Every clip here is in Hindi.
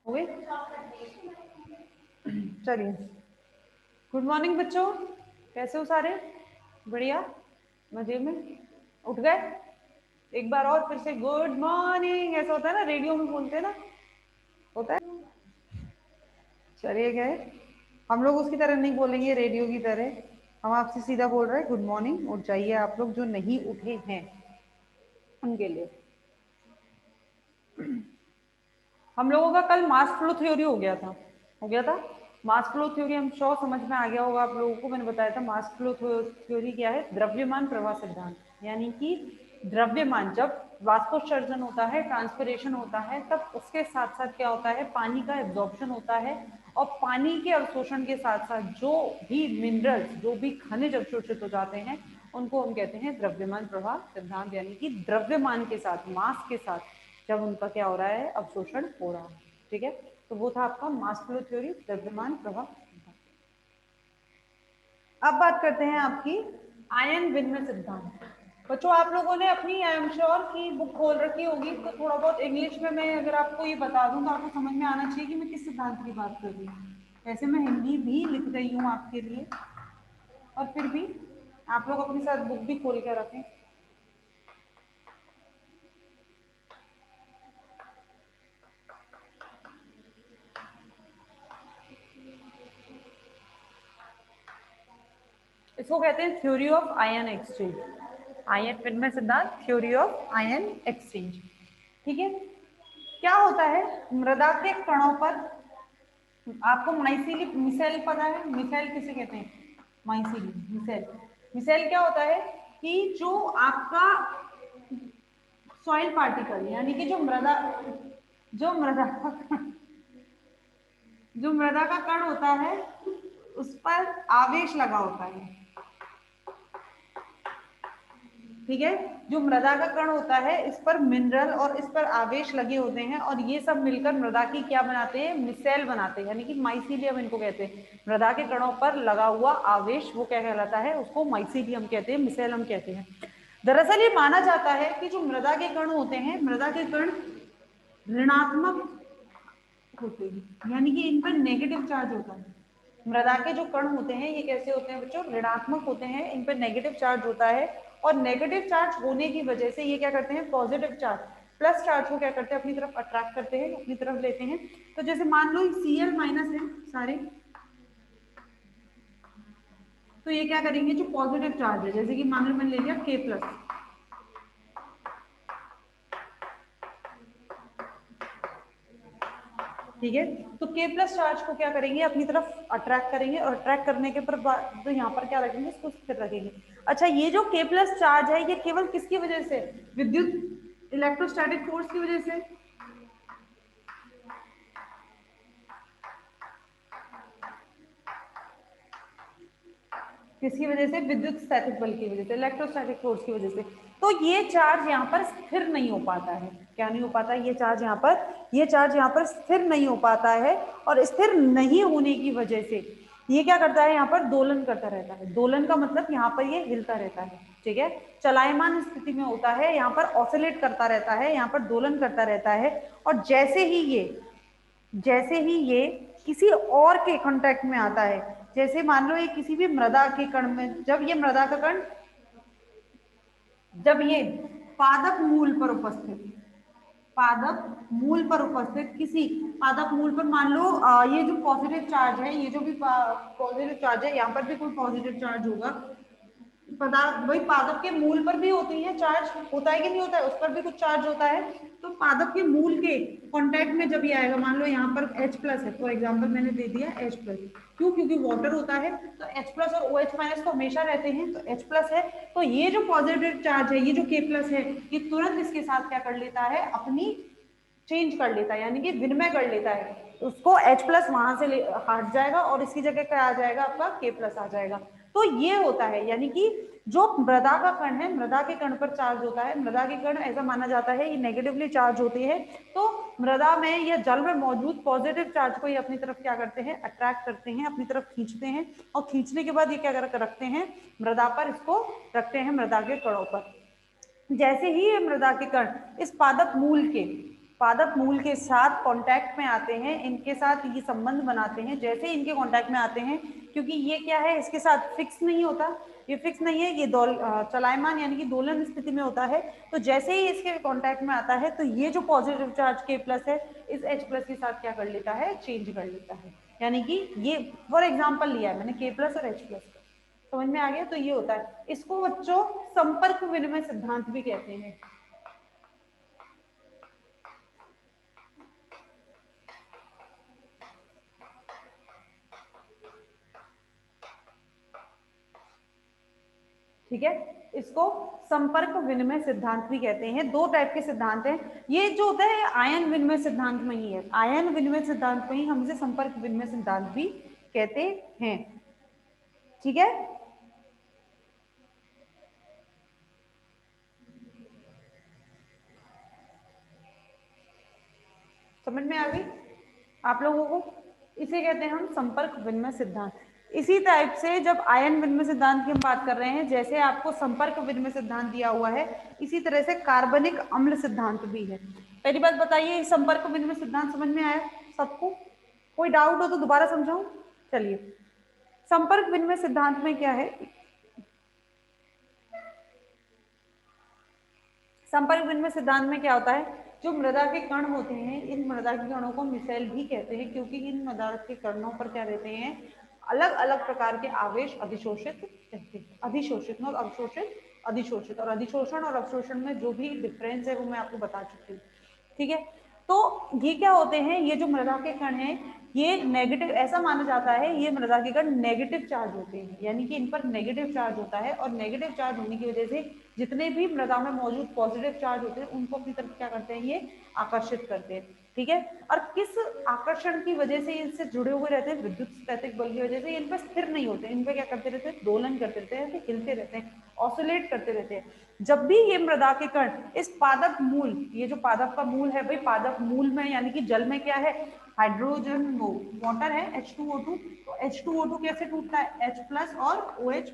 हो गई? चलिए, गुड मॉर्निंग बच्चों, कैसे हो सारे? बढ़िया, मजे में? उठ गए? एक बार और फिर से गुड मॉर्निंग ऐसा होता है ना, रेडियो में बोलते हैं ना, होता है। चलिए गए, हम लोग उसकी तरह नहीं बोलेंगे, रेडियो की तरह। हम आपसे सीधा बोल रहे हैं गुड मॉर्निंग। उठ जाइए आप लोग जो नहीं उठे हैं उनके लिए। हम लोगों का कल मास फ्लो थ्योरी हो गया था, हो गया था। मास फ्लो थ्योरी हम श्योर समझ में आ गया होगा आप लोगों को। मैंने बताया था मास फ्लो थ्योरी क्या है, द्रव्यमान प्रवाह सिद्धांत। यानी कि द्रव्यमान जब वाष्पोत्सर्जन होता है, ट्रांसपिरेशन होता है, तब उसके साथ साथ क्या होता है, पानी का एब्जॉर्प्शन होता है। और पानी के अवशोषण के साथ साथ जो भी मिनरल्स, जो भी खनिज अवशोषित हो जाते हैं, उनको हम कहते हैं द्रव्यमान प्रवाह सिद्धांत। यानी कि द्रव्यमान के साथ, मास के साथ जब उनका क्या हो रहा है, अवशोषण हो रहा है। ठीक है, तो वो था आपका मास फ्लो थ्योरी, द्रव्यमान प्रवाह। अब बात करते हैं आपकी आयन विनिमय सिद्धांत। बच्चों आप लोगों ने अपनी आई एम श्योर की बुक खोल रखी होगी, तो थोड़ा बहुत इंग्लिश में मैं अगर आपको ये बता दूं तो आपको समझ में आना चाहिए कि मैं किस सिद्धांत की बात कर रही हूँ। वैसे मैं हिंदी भी लिख रही हूँ आपके लिए, और फिर भी आप लोग अपने साथ बुक भी खोल कर रखें। इसको कहते हैं theory of ion exchange, ion विनिमय सिद्धांत, थ्योरी ऑफ आयन एक्सचेंज। ठीक है, क्या होता है, मृदा के कणों पर आपको माइसीली मिसेल पता है? मिसेल किसे कहते हैं? माइसीली, मिसेल। मिसेल क्या होता है कि जो आपका सॉइल पार्टिकल, यानी कि जो मृदा जो मृदा का कण होता है उस पर आवेश लगा होता है। ठीक है, जो मृदा का कण होता है इस पर मिनरल और इस पर आवेश लगे होते हैं, और ये सब मिलकर मृदा की क्या बनाते हैं, मिसेल बनाते हैं। यानी कि माइसीलियम इनको कहते हैं। मृदा के कणों पर लगा हुआ आवेश वो क्या कहलाता है, उसको माइसीलियम कहते हैं, मिसेल हम कहते हैं। दरअसल ये माना जाता है कि जो मृदा के कण होते हैं, मृदा के कण ऋणात्मक होते हैं, यानी कि इन पर नेगेटिव चार्ज होता है। मृदा के जो कण होते हैं ये कैसे होते हैं बच्चों, ऋणात्मक होते हैं, इन पर नेगेटिव चार्ज होता है। और नेगेटिव चार्ज होने की वजह से ये क्या करते हैं, पॉजिटिव चार्ज, प्लस चार्ज को क्या करते हैं, अपनी तरफ अट्रैक्ट करते हैं, अपनी तरफ लेते हैं। तो जैसे मान लो Cl माइनस है सारे, तो ये क्या करेंगे, जो पॉजिटिव चार्ज है, जैसे कि मान लो मैंने ले लिया K प्लस, ठीक है, तो K प्लस चार्ज को क्या करेंगे, अपनी तरफ अट्रैक्ट करेंगे, और अट्रैक्ट करने के पर तो यहाँ पर क्या रखेंगे, इसको स्थिर रखेंगे। अच्छा, ये जो K प्लस चार्ज है ये केवल किसकी वजह से, विद्युत इलेक्ट्रोस्टैटिक फोर्स की वजह से। किसकी वजह से, विद्युत स्थैतिक बल की वजह से, इलेक्ट्रोस्टैटिक फोर्स की वजह से। तो ये चार्ज यहाँ पर स्थिर नहीं हो पाता है। क्या नहीं हो पाता, ये चार्ज यहाँ पर स्थिर नहीं हो पाता है। और स्थिर नहीं होने की वजह से ये क्या करता है, यहाँ पर दोलन करता रहता है। दोलन का मतलब यहाँ पर ये हिलता रहता है। ठीक है, चलायमान स्थिति में होता है, यहाँ पर ऑसिलेट करता रहता है, यहाँ पर दोलन करता रहता है। और जैसे ही ये किसी और के कांटेक्ट में आता है, जैसे मान लो ये किसी भी मृदा के कण में, जब ये मृदा का कण, जब ये पादप मूल पर उपस्थित, पादप मूल पर उपस्थित किसी पादप मूल पर मान लो ये जो पॉजिटिव चार्ज है, ये जो भी पॉजिटिव चार्ज है, यहाँ पर भी कोई पॉजिटिव चार्ज होगा, पदार्थ वही पादप के मूल पर भी होती है, चार्ज होता है कि नहीं होता है, उस पर भी कुछ चार्ज होता है। तो पादप के मूल के कांटेक्ट में जब ये आएगा, मान लो यहाँ पर H प्लस है, फॉर एग्जांपल मैंने दे दिया H प्लस, क्यों, क्योंकि वाटर होता है तो H प्लस और OH माइनस तो हमेशा रहते हैं, तो H प्लस है। तो ये जो पॉजिटिव चार्ज है, ये जो K प्लस है, ये तुरंत इसके साथ क्या कर लेता है, अपनी चेंज कर लेता है, यानी कि विनिमय कर लेता है। उसको H प्लस वहां से हट जाएगा और इसकी जगह क्या आ जाएगा, आपका K प्लस आ जाएगा। तो ये होता है, यानी कि जो मृदा का कण है, मृदा के कण पर चार्ज होता है, मृदा के कण ऐसा माना जाता है ये नेगेटिवली चार्ज होते हैं। तो मृदा में या जल में मौजूद पॉजिटिव चार्ज को ये अपनी तरफ क्या करते हैं, अट्रैक्ट करते हैं, अपनी तरफ खींचते हैं। और खींचने के बाद ये क्या रखते हैं, मृदा पर इसको रखते हैं, मृदा के कणों पर। जैसे ही ये मृदा के कण इस पादप मूल के पादप मूल के साथ कांटेक्ट में आते हैं, इनके साथ ये संबंध बनाते हैं। जैसे ही इनके कांटेक्ट में आते हैं, क्योंकि ये क्या है, इसके साथ फिक्स नहीं होता, ये फिक्स नहीं है, ये चलायमान यानी कि दोलन स्थिति में होता है। तो जैसे ही इसके कांटेक्ट में आता है तो ये जो पॉजिटिव चार्ज K+ है इस H+ के साथ क्या कर लेता है, चेंज कर लेता है। यानी कि ये फॉर एग्जाम्पल लिया है मैंने K+ और H+, समझ में आ गया। तो ये होता है, इसको बच्चों संपर्क विनिमय सिद्धांत भी कहते हैं। ठीक है, इसको संपर्क विनिमय सिद्धांत भी कहते हैं। दो टाइप के सिद्धांत हैं, ये जो होता है आयन विनिमय सिद्धांत में ही है, आयन विनिमय सिद्धांत में ही हम इसे संपर्क विनिमय सिद्धांत भी कहते हैं। ठीक है, समझ में आ गई आप लोगों को। इसे कहते हैं हम संपर्क विनिमय सिद्धांत। इसी टाइप से जब आयन विनिमय सिद्धांत की हम बात कर रहे हैं, जैसे आपको संपर्क विनिमय सिद्धांत दिया हुआ है, इसी तरह से कार्बनिक अम्ल सिद्धांत भी है। पहली बात बताइए, संपर्क विनिमय सिद्धांत समझ में आया सबको? कोई डाउट हो तो दोबारा समझाऊं? चलिए, संपर्क विनिमय सिद्धांत में क्या है, संपर्क विनिमय सिद्धांत में क्या होता है, जो मृदा के कण होते हैं, इन मृदा के कणों को मिसाइल भी कहते हैं, क्योंकि इन मृदा के कणों पर क्या रहते हैं, अलग अलग प्रकार के आवेश अधिशोषित रहते हैं। अधिशोषित मतलब अवशोषित, अधिशोषित, और अधिशोषण और अवशोषण में जो भी डिफरेंस है वो मैं आपको बता चुकी हूँ। ठीक है, तो ये क्या होते हैं, ये जो मृदा के कण हैं, ये नेगेटिव, ऐसा माना जाता है ये मृदा के कण नेगेटिव चार्ज होते हैं, यानी कि इन पर नेगेटिव चार्ज होता है, और नेगेटिव चार्ज होने की वजह से जितने भी मृदा में मौजूद पॉजिटिव चार्ज होते हैं उनको अपनी तरफ क्या करते हैं, ये आकर्षित करते हैं। ठीक है, और किस आकर्षण की वजह से इनसे जुड़े हुए रहते हैं, विद्युत स्थैतिक बल की वजह से इन पर स्थिर नहीं होते, इन पर क्या करते रहते हैं, दोलन करते रहते हैं, हिलते रहते हैं, ऑसिलेट करते रहते हैं। जब भी ये मृदा के कण इस पादप मूल, ये जो पादप का मूल है भाई, पादप मूल में यानी कि जल में क्या है, हाइड्रोजन, वो वाटर है H2O2, तो H2O2 कैसे टूटता है, H+ और OH-,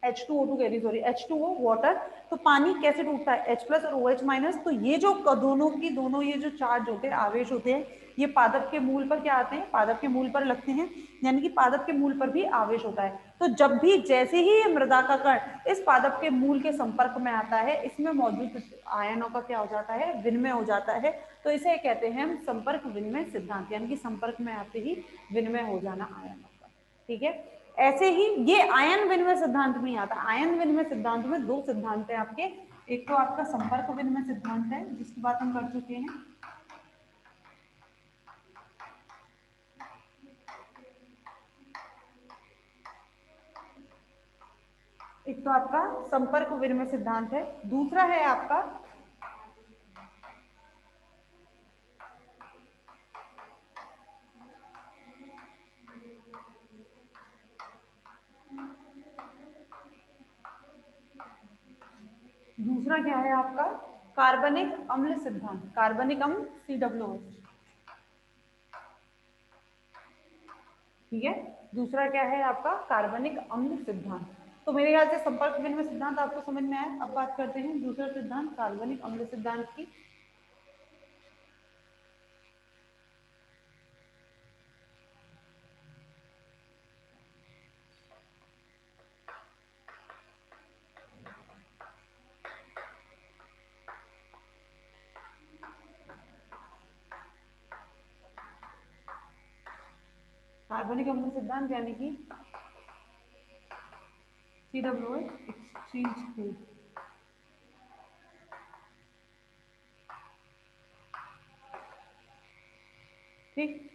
H2O2 कह रही, सॉरी H2O वाटर, तो पानी कैसे टूटता है, H+ और OH-। तो ये जो दोनों की दोनों ये जो चार्ज होते हैं, आवेश होते हैं, ये पादप के मूल पर क्या आते हैं, पादप के मूल पर लगते हैं, यानी कि पादप के मूल पर भी आवेश होता है। तो जब भी जैसे ही ये मृदा का कण इस पादप के मूल के संपर्क में आता है, इसमें मौजूद आयनों का क्या हो जाता है, विनिमय हो जाता है। तो इसे कहते हैं हम संपर्क विनिमय सिद्धांत, यानी कि संपर्क में आते ही विनिमय हो जाना आयनों का। ठीक है, ऐसे ही ये आयन विनिमय सिद्धांत में ही आता है। आयन विनिमय सिद्धांत में दो सिद्धांत है आपके, एक तो आपका संपर्क विनिमय सिद्धांत है जिसकी बात हम कर चुके हैं, एक तो आपका संपर्क विनिमय सिद्धांत है, दूसरा है आपका दूसरा क्या है आपका कार्बनिक अम्ल सिद्धांत, कार्बनिक अम्ल COOH। ठीक है, दूसरा क्या है आपका कार्बनिक अम्ल सिद्धांत। तो मेरे ख्याल से संपर्क विनिमय सिद्धांत आपको समझ में आया। अब बात करते हैं दूसरा सिद्धांत, कार्बनिक अम्ल सिद्धांत की। कार्बनिक अम्ल सिद्धांत यानी कि COOH एक्सचेंज। ठीक,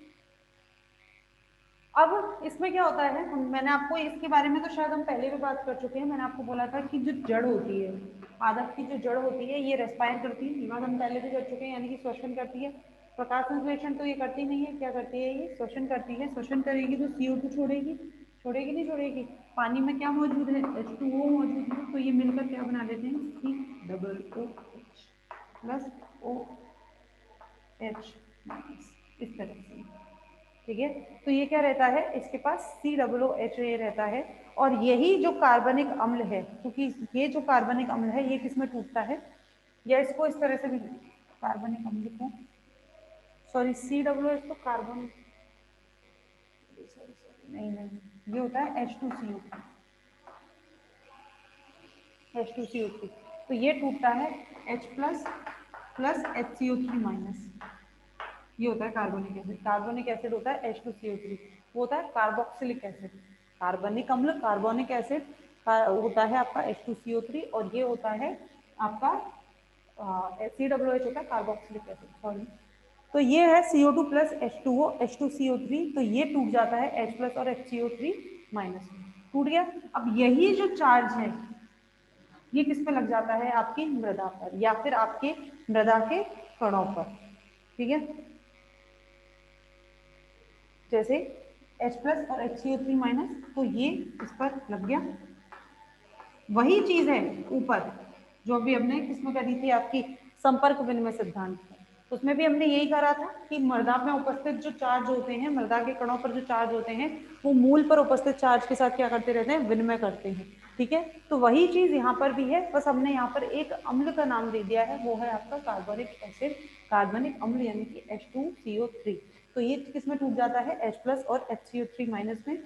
अब इसमें क्या होता है, मैंने आपको इसके बारे में तो शायद हम पहले भी बात कर चुके हैं। मैंने आपको बोला था कि जो जड़ होती है, पादप की जो जड़ होती है, ये रेस्पायर करती है, ये बात हम पहले भी कर चुके हैं, यानी कि श्वसन करती है। प्रकाश संश्लेषण तो ये करती नहीं है, क्या करती है, ये श्वसन करती है। श्वसन करेगी तो CO2 छोड़ेगी, छोड़ेगी नहीं छोड़ेगी, पानी में क्या मौजूद है, H2O मौजूद है, तो ये मिलकर क्या बना देते हैं, COOH प्लस OH माइनस, इस तरह से। ठीक है, तो ये क्या रहता है, इसके पास COOH रहता है। और यही जो कार्बनिक अम्ल है, क्योंकि ये जो कार्बनिक अम्ल है ये किस में टूटता है, या इसको इस तरह से भी कार्बनिक अम्ल को, सॉरी COOH तो कार्बन, नहीं नहीं ये होता है H2CO3। तो ये टूटता है H plus plus HCO3 minus, ये होता है कार्बोनिक एसिड। कार्बोनिक एसिड होता है H2CO3, वो होता है कार्बोक्सिलिक एसिड। कार्बनिक अम्ल कार्बोनिक एसिड होता है आपका H2CO3, और ये होता है आपका COOH होता है कार्बोक्सिलिक एसिड, सॉरी। तो ये है CO2 प्लस H2O H2CO3, तो ये टूट जाता है H प्लस और HCO3 माइनस में, टूट गया। अब यही जो चार्ज है ये किस पे लग जाता है, आपकी मृदा पर या फिर आपके मृदा के कणों पर, ठीक है। जैसे H प्लस और HCO3 माइनस, तो ये इस पर लग गया। वही चीज है ऊपर जो भी हमने किसमें करी थी, आपकी संपर्क विनिमय सिद्धांत, उसमें भी हमने यही करा था कि मृदा में उपस्थित जो चार्ज होते हैं, मृदा के कणों पर जो चार्ज होते हैं, वो मूल पर उपस्थित चार्ज के साथ क्या करते रहते हैं, विनिमय करते हैं, ठीक है। तो वही चीज यहाँ पर भी है, बस हमने यहाँ पर एक अम्ल का नाम दे दिया है, वो है आपका कार्बोनिक एसिड, कार्बनिक अम्ल यानी कि H2CO3। तो ये किसमें टूट जाता है, H प्लस और HCO3 माइनस में।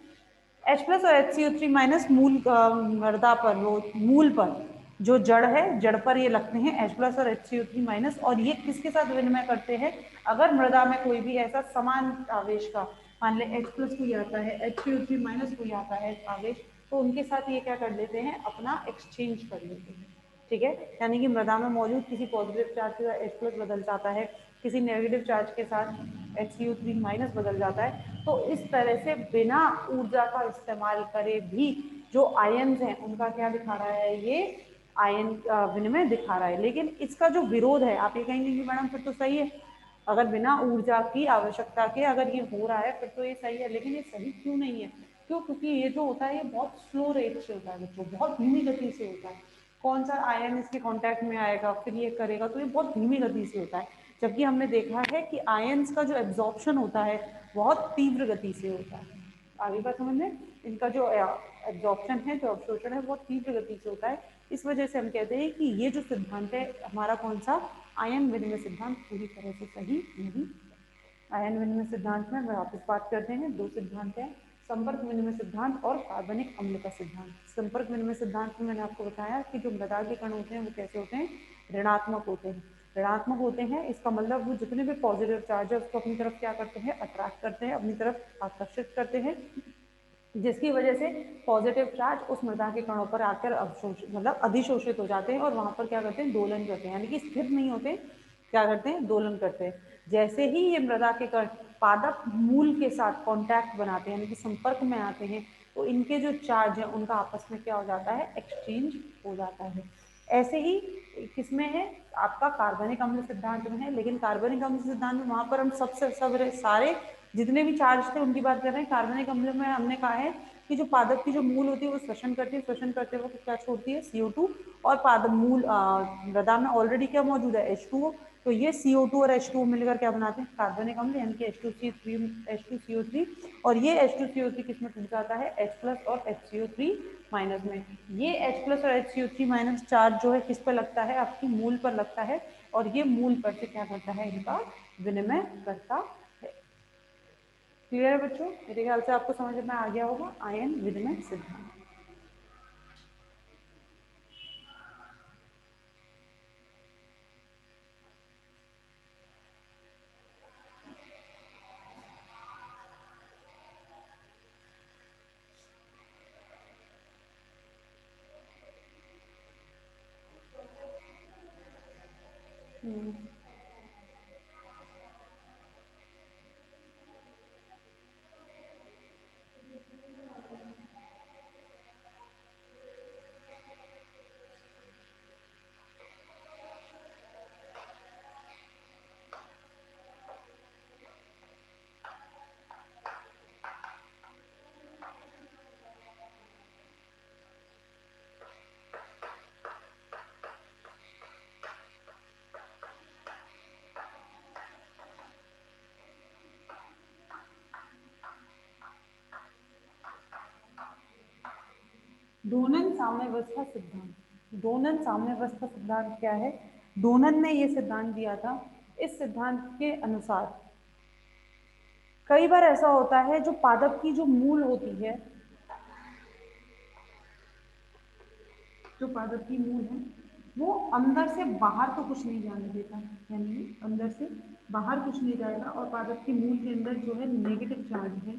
H प्लस और HCO3 माइनस मूल मृदा पर, वो मूल पर जो जड़ है, जड़ पर ये लगते हैं H प्लस और HCO3 माइनस, और ये किसके साथ विनिमय करते हैं, अगर मृदा में कोई भी ऐसा समान आवेश का, मान ले H प्लस कोई आता है, HCO3 माइनस कोई आता है आवेश, तो उनके साथ ये क्या कर लेते हैं, अपना एक्सचेंज कर लेते हैं, ठीक है। यानी कि मृदा में मौजूद किसी पॉजिटिव चार्ज के साथ H प्लस बदल जाता है, किसी नेगेटिव चार्ज के साथ HCO3 माइनस बदल जाता है। तो इस तरह से बिना ऊर्जा का इस्तेमाल करे भी जो आयन्स हैं उनका क्या दिखा रहा है, ये आयन विनिमय दिखा रहा है। लेकिन इसका जो विरोध है, आप ये कहेंगे कि मैडम फिर तो सही है, अगर बिना ऊर्जा की आवश्यकता के अगर ये हो रहा है फिर तो ये सही है, लेकिन ये सही क्यों नहीं है, क्यों, क्योंकि ये जो होता है ये बहुत स्लो रेट से होता है बच्चों, बहुत धीमी गति से होता है। कौन सा आयन इसके कांटेक्ट में आएगा फिर ये करेगा, तो ये बहुत धीमी गति से होता है। जबकि हमने देखा है कि आयन्स का जो एब्जॉर्प्शन होता है बहुत तीव्र गति से होता है। आगे बात समझ में, इनका जो एब्जॉर्प्शन है, जो अवशोषण है, बहुत तीव्र गति से होता है। इस वजह से हम कहते हैं कि ये जो सिद्धांत है हमारा, कौन सा, आयन विनिमय सिद्धांत, पूरी तरह से सही नहीं। आयन विनिमय सिद्धांत में वापस बात करते हैं, दो सिद्धांत हैं, संपर्क विनिमय सिद्धांत और कार्बनिक अम्ल का सिद्धांत। संपर्क विनिमय सिद्धांत में मैंने आपको बताया कि जो मृदा के कण होते हैं वो कैसे होते हैं, ऋणात्मक होते हैं। ऋणात्मक होते हैं, इसका मतलब वो जितने भी पॉजिटिव चार्ज है उसको अपनी तरफ क्या करते हैं, अट्रैक्ट करते हैं, अपनी तरफ आकर्षित करते हैं, जिसकी वजह से पॉजिटिव चार्ज उस मृदा के कणों पर आकर अवशोषित, मतलब अधिशोषित हो जाते हैं, और वहां पर क्या करते हैं, दोलन करते हैं, यानी कि स्थिर नहीं होते, क्या करते हैं, दोलन करते हैं। जैसे ही ये मृदा के कण पादप मूल के साथ कांटेक्ट बनाते हैं, यानी कि संपर्क में आते हैं, तो इनके जो चार्ज है उनका आपस में क्या हो जाता है, एक्सचेंज हो जाता है। ऐसे ही किसमें है, आपका कार्बनिक अम्ल सिद्धांत में है। लेकिन कार्बनिक अम्ल सिद्धांत में वहां पर हम सबसे सब सारे जितने भी चार्ज थे उनकी बात कर रहे हैं। कार्बनिक अम्ल में हमने कहा है कि जो पादप की जो मूल होती है वो श्वसन करती है, श्वसन करते वक्त क्या छोड़ती है, CO2, और पादप मूल मृदा में ऑलरेडी क्या मौजूद है, H2O, तो ये CO2 और H2O मिलकर क्या बनाते हैं, कार्बनिक अम्ल, यानी कि H2CO3, और ये H2CO3 किसमें टूट जाता है, H प्लस और HCO3 माइनस में। ये H प्लस और HCO3 माइनस चार्ज जो है किस पर लगता है, आपकी मूल पर लगता है, और ये मूल पर से क्या करता है, इनका विनिमय करता है। क्लियर है बच्चों, मेरे ख्याल से आपको समझ में आ गया होगा आयन विनिमय सिद्धांत। दोलन साम्यावस्था सिद्धांत। दोलन साम्यावस्था सिद्धांत क्या है, डोनन ने ये सिद्धांत दिया था। इस सिद्धांत के अनुसार कई बार ऐसा होता है जो पादप की जो मूल होती है, जो पादप की मूल है वो अंदर से बाहर तो कुछ नहीं जाने देता, यानी अंदर से बाहर कुछ नहीं जाएगा, और पादप की मूल के अंदर जो है नेगेटिव चार्ज है,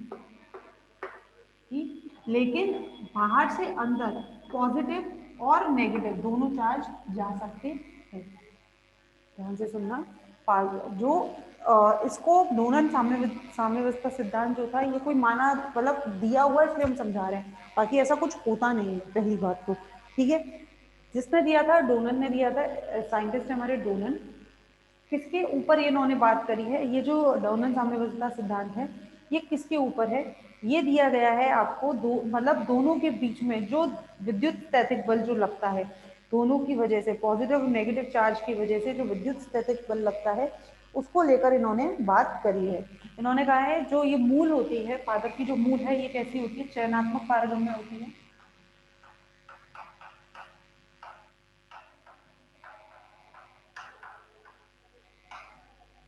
ठीक, लेकिन बाहर से अंदर पॉजिटिव और नेगेटिव दोनों चार्ज जा सकते हैं। ध्यान से सुनना। जो इसको डोनन साम्यावस्था सिद्धांत जो था, ये कोई माना मतलब दिया हुआ है इसलिए हम समझा रहे हैं, बाकी ऐसा कुछ होता नहीं है, पहली बात तो, ठीक है। जिसने दिया था, डोनन ने दिया था, साइंटिस्ट हमारे डोनन। किसके ऊपर ये इन्होंने बात करी है, ये जो डोनन साम्यावस्था सिद्धांत है ये किसके ऊपर है, ये दिया गया है आपको दो, मतलब दोनों के बीच में जो विद्युत स्थैतिक बल जो लगता है, दोनों की वजह से, पॉजिटिव और नेगेटिव चार्ज की वजह से जो विद्युत स्थैतिक बल लगता है, उसको लेकर इन्होंने बात करी है। इन्होंने कहा है जो ये मूल होती है, पादप की जो मूल है, ये कैसी होती है, चयनात्मक पारगम्य होती है।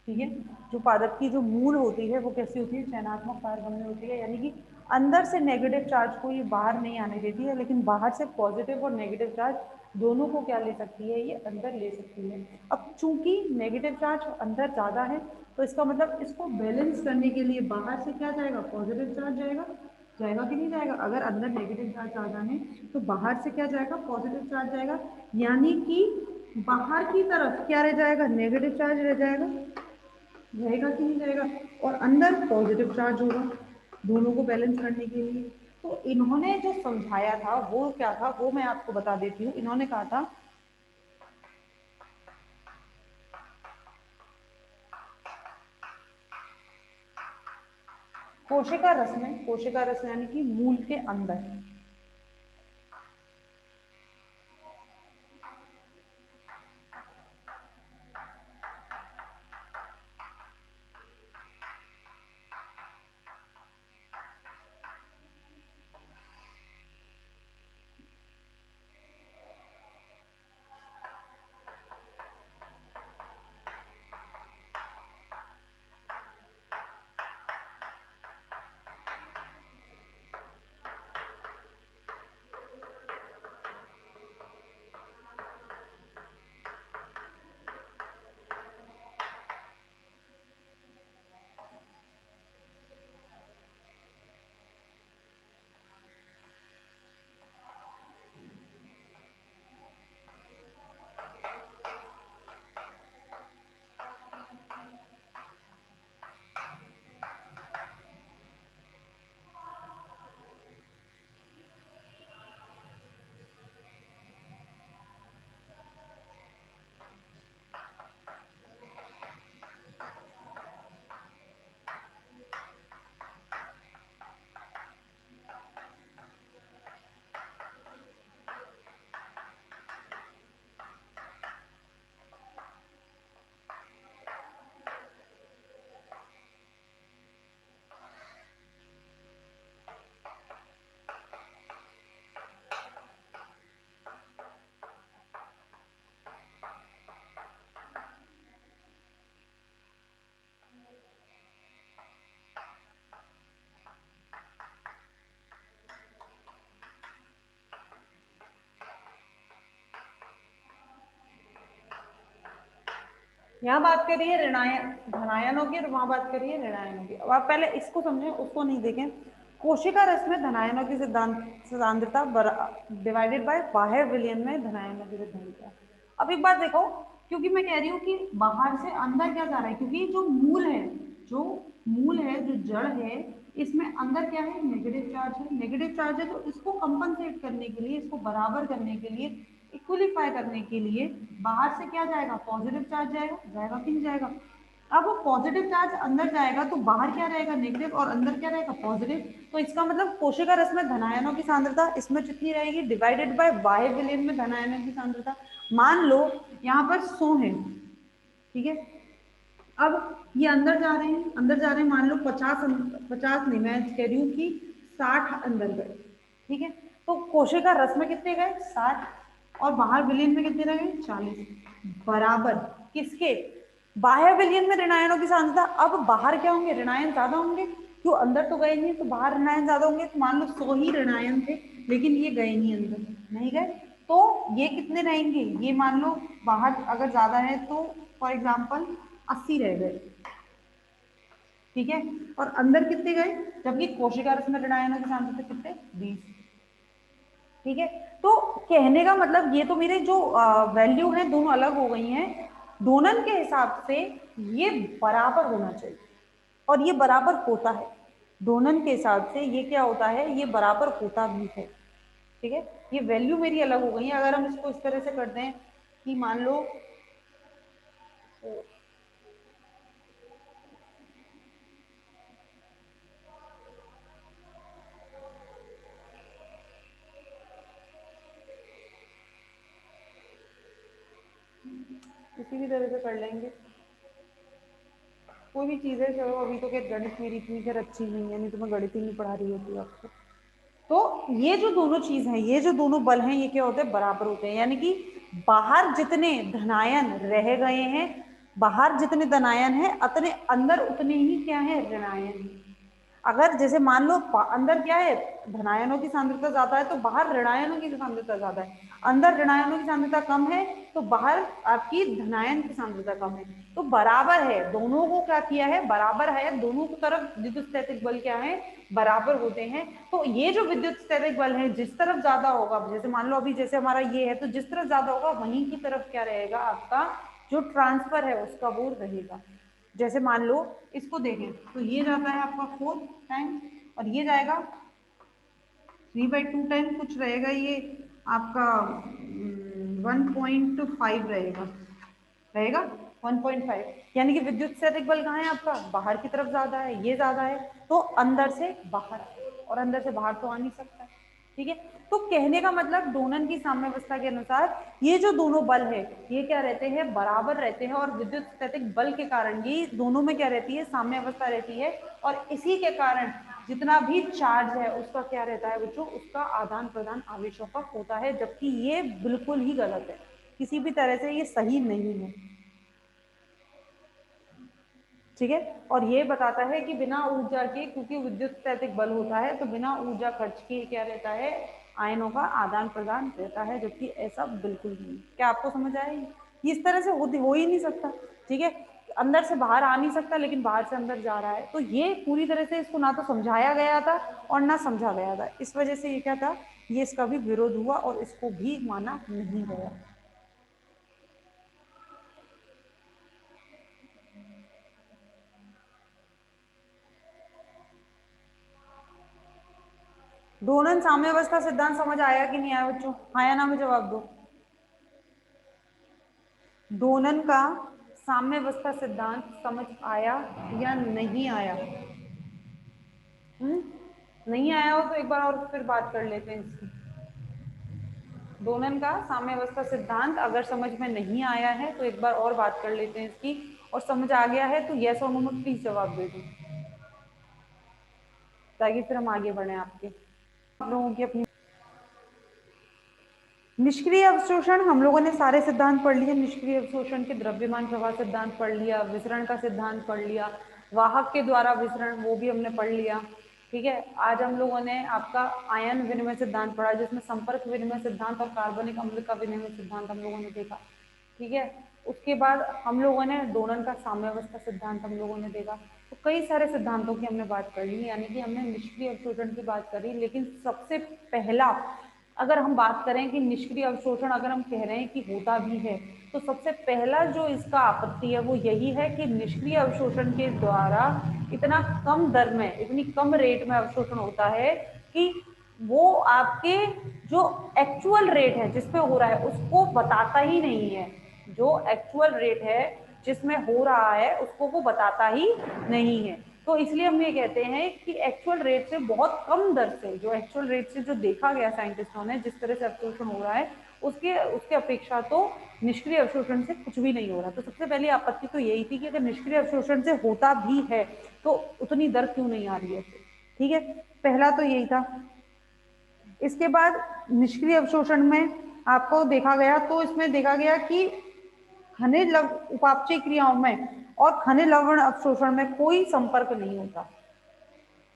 ठीक है, जो पादप की जो मूल होती है वो कैसी होती है, चयनात्मक पारगम्य होती है, यानी कि अंदर से नेगेटिव चार्ज को ये बाहर नहीं आने देती है, लेकिन बाहर से पॉजिटिव और नेगेटिव चार्ज दोनों को क्या ले सकती है, ये अंदर ले सकती है। अब चूंकि नेगेटिव चार्ज अंदर ज़्यादा है, तो इसका मतलब इसको बैलेंस करने के लिए बाहर से क्या जाएगा, पॉजिटिव चार्ज जाएगा, जाएगा कि नहीं जाएगा। अगर अंदर नेगेटिव चार्ज ज़्यादा है तो बाहर से क्या जाएगा, पॉजिटिव चार्ज जाएगा, यानी कि बाहर की तरफ क्या रह जाएगा, नेगेटिव चार्ज रह जाएगा, रहेगा कि नहीं रहेगा, और अंदर पॉजिटिव चार्ज होगा, दोनों को बैलेंस करने के लिए। तो इन्होंने जो समझाया था वो क्या था, वो मैं आपको बता देती हूँ। इन्होंने कहा था कोशिका रस में, कोशिका रस यानी कि मूल के अंदर, यहाँ बात करिए ऋणायन धनायनों की और वहां बात करिए ऋणायनों की। अब आप पहले इसको समझें, उसको नहीं देखें। कोशिका रस में धनायनों की सिद्धांत सांद्रता डिवाइडेड बाय बाह्य विलयन में धनायनों की सांद्रता। अब एक बात देखो, क्योंकि मैं कह रही हूँ कि बाहर से अंदर क्या जा रहा है, क्योंकि जो मूल है, जो मूल है, जो जड़ है, इसमें अंदर क्या है, नेगेटिव चार्ज है, नेगेटिव चार्ज है, तो इसको कंपनसेट करने के लिए, इसको बराबर करने के लिए, इक्वलीफाई करने के लिए बाहर से क्या जाएगा, पॉजिटिव चार्ज जाएगा, जाएगा कि नहीं जाएगा। अब वो पॉजिटिव चार्ज अंदर जाएगा तो बाहर क्या रहेगा, नेगेटिव, और अंदर क्या रहेगा, पॉजिटिव। तो इसका मतलब कोशिका रस में धनायनों की सांद्रता इसमें कितनी रहेगी, डिवाइडेड बाय बाह्य विलयन में धनायनों की सांद्रता। मान लो यहाँ पर 100 है, ठीक है। अब ये अंदर जा रहे हैं, अंदर जा रहे हैं, मान लो 50, 50 नहीं, मैं कह रही हूँ कि 60 अंदर गए, ठीक है। तो कोशिका रस में कितने गए, 60, और बाहर विलीन में कितने रह गए, 40। बराबर किसके, बाह्य विलयन में ऋणायनों की सांद्रता। अब बाहर क्या होंगे, ऋणायन ज्यादा होंगे, क्यों अंदर तो गए नहीं, तो बाहर ऋणायन ज्यादा होंगे। तो मान लो 100 ही ऋणायन थे, लेकिन ये गए नहीं अंदर, नहीं गए, तो ये कितने रहेंगे, ये मान लो बाहर अगर ज्यादा है तो फॉर एग्जाम्पल 80 रह गए, ठीक है, और अंदर कितने गए, जबकि कोशिका रस में ऋणायनों की सांद्रता कितने, 20, ठीक है। तो कहने का मतलब ये तो मेरे जो वैल्यू है दोनों अलग हो गई हैं, दोनों के हिसाब से ये बराबर होना चाहिए, और ये बराबर होता है, दोनों के हिसाब से ये क्या होता है, ये बराबर होता भी है, ठीक है। ये वैल्यू मेरी अलग हो गई है। अगर हम इसको इस तरह से कर दें कि मान लो किसी भी तरह से कर लेंगे, कोई भी चीज़ है, चलो अभी तो क्या गणित मेरी इतनी खैर अच्छी नहीं है, नहीं तो मैं गणित ही नहीं पढ़ा रही होती आपको। तो ये जो दोनों चीज हैं, ये जो दोनों बल हैं, ये क्या होते हैं, बराबर होते हैं, यानी कि बाहर जितने धनायन रह गए हैं, बाहर जितने धनायन हैं अतने अंदर उतने ही क्या है, ऋणायन हैं। अगर जैसे मान लो अंदर क्या है, धनायनों की सांद्रता ज्यादा है, तो बाहर ऋणायनों की सांद्रता ज्यादा है, अंदर ऋणायनों की सांद्रता कम है, तो बाहर आपकी धनायन की सांद्रता कम है, तो बराबर है, दोनों को क्या किया है, बराबर है, दोनों की तरफ विद्युत स्थैतिक बल क्या है, बराबर होते हैं। तो ये जो विद्युत स्थैतिक बल है, जिस तरफ ज्यादा होगा, जैसे मान लो अभी जैसे हमारा ये है, तो जिस तरफ ज्यादा होगा वहीं की तरफ क्या रहेगा, आपका जो ट्रांसफर है उसका वो रहेगा। जैसे मान लो इसको देखें, तो ये जाता है आपका 4 टाइम, और ये जाएगा 3/2 टाइम, कुछ रहेगा ये आपका 1.5 रहेगा, रहेगा 1.5, यानी कि विद्युत स्थैतिक बल कहाँ है आपका, बाहर की तरफ ज्यादा है, ये ज्यादा है, तो अंदर से बाहर, और अंदर से बाहर तो आ नहीं सकता, ठीक है। तो कहने का मतलब डोनन की साम्यावस्था के अनुसार ये जो दोनों बल है, ये क्या रहते हैं, बराबर रहते हैं, और विद्युत स्थैतिक बल के कारण ये दोनों में क्या रहती है, साम्यावस्था रहती है, और इसी के कारण जितना भी चार्ज है उसका क्या रहता है बच्चों, उसका आदान प्रदान आवेशों का होता है, जबकि ये बिल्कुल ही गलत है, किसी भी तरह से ये सही नहीं है, ठीक है। और ये बताता है कि बिना ऊर्जा के, क्योंकि विद्युत स्थैतिक बल होता है, तो बिना ऊर्जा खर्च के क्या रहता है, आयनों का आदान प्रदान रहता है, जबकि ऐसा बिल्कुल नहीं। क्या आपको समझ आया, ये इस तरह से हो ही नहीं सकता, ठीक है, अंदर से बाहर आ नहीं सकता, लेकिन बाहर से अंदर जा रहा है, तो ये पूरी तरह से इसको ना तो समझाया गया था और ना समझा गया था, इस वजह से ये क्या था, ये इसका भी विरोध हुआ और इसको भी माना नहीं गया। डोनन साम्यावस्था सिद्धांत समझ आया कि नहीं आया बच्चों, हाँ या ना में जवाब दो। डोनन का साम्यावस्था सिद्धांत समझ आया या नहीं आया, नहीं आया हो तो एक बार और फिर बात कर लेते हैं इसकी। डोनन का साम्यावस्था सिद्धांत अगर समझ में नहीं आया है तो एक बार और बात कर लेते हैं इसकी, और समझ आ गया है तो यस और नो में प्लीज जवाब दे दो, ताकि फिर हम आगे बढ़े आपके, आप लोगों की अपनी। निष्क्रिय अवशोषण हम लोगों ने सारे सिद्धांत पढ़ लिए, निष्क्रिय अवशोषण के द्रव्यमान प्रवाह सिद्धांत पढ़ लिया, विसरण का सिद्धांत पढ़ लिया, वाहक के द्वारा विसरण वो भी हमने पढ़ लिया, ठीक है। आज हम लोगों ने आपका आयन विनिमय सिद्धांत पढ़ा, जिसमें संपर्क विनिमय सिद्धांत और कार्बनिक अम्ल का विनिमय सिद्धांत हम लोगों ने देखा, ठीक है। उसके बाद हम लोगों ने डोनन का साम्यावस्था सिद्धांत हम लोगों ने देखा, तो कई सारे सिद्धांतों की हमने बात कर ली, यानी कि हमने निष्क्रिय अवशोषण की बात करी, लेकिन सबसे पहला अगर हम बात करें कि निष्क्रिय अवशोषण अगर हम कह रहे हैं कि होता भी है, तो सबसे पहला जो इसका आपत्ति है वो यही है कि निष्क्रिय अवशोषण के द्वारा इतना कम दर में, इतनी कम रेट में अवशोषण होता है कि वो आपके जो एक्चुअल रेट है जिसपे हो रहा है उसको बताता ही नहीं है, जो एक्चुअल रेट है जिसमें हो रहा है उसको वो बताता ही नहीं है। तो इसलिए हम ये कहते हैं कि एक्चुअल रेट से बहुत कम दर से, जो एक्चुअल रेट से जो देखा गया साइंटिस्टों ने जिस तरह से अवशोषण हो रहा है, उसके उसके अपेक्षा तो निष्क्रिय अवशोषण से कुछ भी नहीं हो रहा। तो सबसे पहली आपत्ति तो यही थी कि अगर निष्क्रिय अवशोषण से होता भी है तो उतनी दर क्यों नहीं आ रही है, ठीक है, पहला तो यही था। इसके बाद निष्क्रिय अवशोषण में आपको देखा गया, तो इसमें देखा गया कि खनिज उपापचयी क्रियाओं में और खनिज लवण अवशोषण में कोई संपर्क नहीं होता।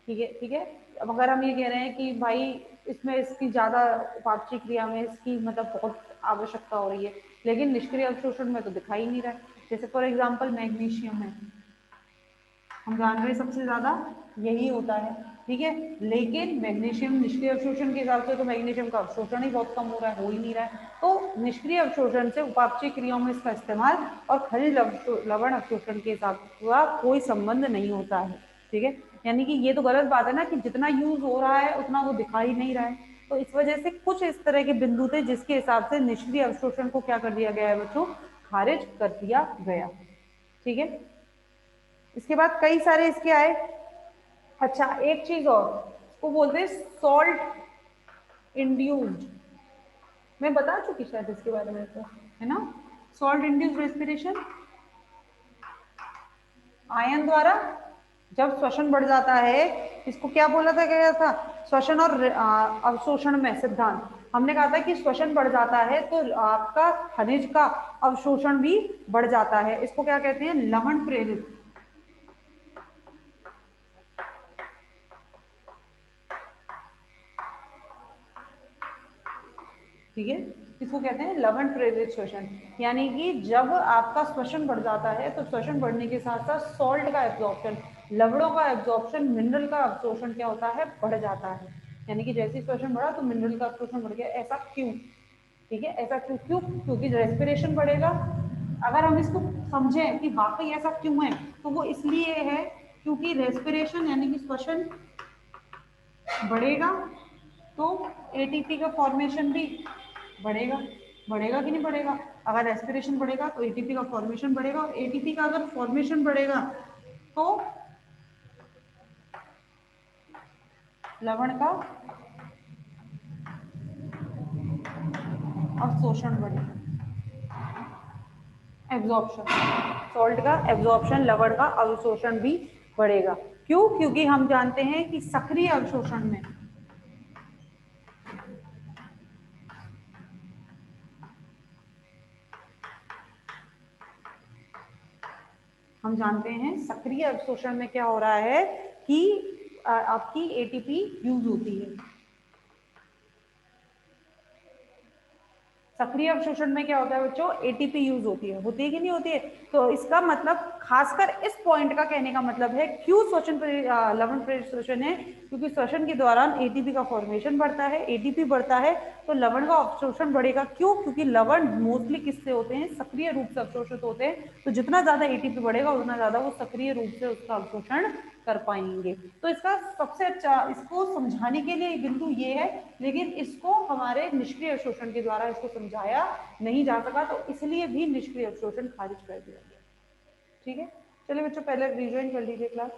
ठीक है, ठीक है। अब अगर हम ये कह रहे हैं कि भाई इसमें इसकी ज्यादा उपापचय क्रिया में इसकी मतलब बहुत आवश्यकता हो रही है, लेकिन निष्क्रिय अवशोषण में तो दिखाई नहीं रहा है। जैसे फॉर एग्जांपल मैग्नीशियम है, हम जान रहे हैं सबसे ज्यादा यही होता है, ठीक है। लेकिन मैग्नीशियम निष्क्रिय अवशोषण के हिसाब से तो मैग्नीशियम का अवशोषण ही बहुत कम हो रहा है, हो ही नहीं रहा है। तो निष्क्रिय अवशोषण से उपापचय क्रियाओं में इसका इस्तेमाल और खनिज लवण अवशोषण के हिसाब का कोई संबंध नहीं होता है, ठीक है। यानी कि ये तो गलत बात है ना कि जितना यूज हो रहा है उतना वो दिखाई नहीं रहा है। तो इस वजह से कुछ इस तरह के बिंदु थे जिसके हिसाब से निष्क्रिय अवशोषण को क्या कर दिया गया है बच्चों, खारिज कर दिया गया, ठीक है। इसके बाद कई सारे इसके आए। अच्छा एक चीज और, उसको बोलते हैं सॉल्ट इंड्यूस्ड, मैं बता चुकी शायद इसके बारे में तो, है ना। सॉल्ट इंड्यूस्ड रेस्पिरेशन, आयन द्वारा जब श्वसन बढ़ जाता है, इसको क्या बोला था गया था, श्वसन और अवशोषण में सिद्धांत। हमने कहा था कि श्वसन बढ़ जाता है तो आपका खनिज का अवशोषण भी बढ़ जाता है, इसको क्या कहते हैं, लवण प्रेरित, ठीक है। इसको कहते हैं लवण प्रेरित श्वसन। यानी कि जब आपका श्वसन बढ़ जाता है तो श्वसन बढ़ने के साथ साथ सॉल्ट का एब्जॉर्प्शन, लवणों का एब्जॉर्प्शन, मिनरल का अवशोषण क्या होता है, बढ़ जाता है। यानी कि जैसे श्वसन बढ़ा तो मिनरल का अवशोषण बढ़ गया। ऐसा क्यों, ठीक है, ऐसा क्यों क्यों क्योंकि रेस्पिरेशन बढ़ेगा। अगर हम इसको समझें कि वाकई ऐसा क्यों है, तो वो इसलिए है क्योंकि रेस्पिरेशन यानी कि श्वसन बढ़ेगा तो एटीपी का फॉर्मेशन भी बढ़ेगा। बढ़ेगा कि नहीं बढ़ेगा, अगर रेस्पिरेशन बढ़ेगा तो एटीपी का फॉर्मेशन बढ़ेगा, और एटीपी का अगर फॉर्मेशन बढ़ेगा तो लवण का अवशोषण बढ़ेगा, एब्जॉर्प्शन, सॉल्ट का एब्जॉर्प्शन, लवण का अवशोषण भी बढ़ेगा। क्यों, क्योंकि हम जानते हैं कि सक्रिय अवशोषण में, हम जानते हैं सक्रिय अवशोषण में क्या हो रहा है कि आपकी एटीपी यूज होती है। सक्रिय अवशोषण में क्या होता है बच्चों, एटीपी यूज होती है कि नहीं होती है। तो इसका मतलब खासकर इस पॉइंट का कहने का मतलब है क्यों श्वसन लवण प्रेरित श्वसन है, क्योंकि श्वसन के दौरान एटीपी का फॉर्मेशन बढ़ता है, एटीपी बढ़ता है तो लवण का अवशोषण बढ़ेगा। क्यों, क्योंकि लवण मोस्टली किससे होते हैं, सक्रिय रूप से अवशोषित होते हैं। तो जितना ज्यादा एटीपी बढ़ेगा उतना ज्यादा वो सक्रिय रूप से उसका अवशोषण कर पाएंगे। तो इसका सबसे अच्छा, इसको समझाने के लिए बिंदु ये है, लेकिन इसको हमारे निष्क्रिय अवशोषण के द्वारा इसको समझाया नहीं जा सका, तो इसलिए भी निष्क्रिय अवशोषण खारिज कर दिया गया। ठीक है, चलिए बच्चों पहले रिज्वाइन कर लीजिए क्लास।